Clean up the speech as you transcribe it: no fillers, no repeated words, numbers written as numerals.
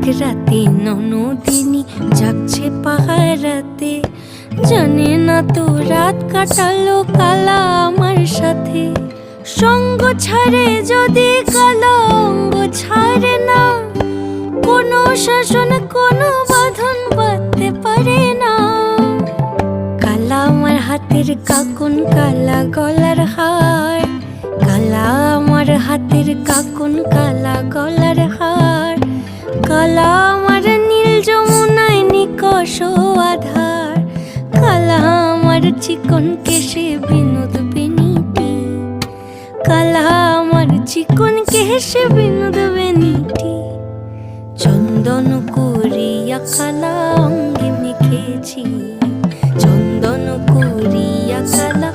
এক রাতে ননদিনী যাচ্ছে পাহারাতে, জানে না তো রাত কাটালো কালা আমার সাথে। সঙ্গ ছাড়ে যদি কালা অঙ্গ ছাড়ে না, কোনো শাসন কোনো বাঁধন বাঁধতে পারে না। কালা আমার হাতের কাকুন কালা গলার হার, কালা আমার হাতের কাকুন কালা গলার হার, কালা আমার নীল যমুনায় নিকষ আধার, কালা আমার চিকন কেশে বিনোদ বেনিটি, কালা আমার চিকন কেশে বিনোদ বেনিটি। চন্দন করিয়া কালা অঙ্গে মেখেছি, চন্দন করিয়া কালা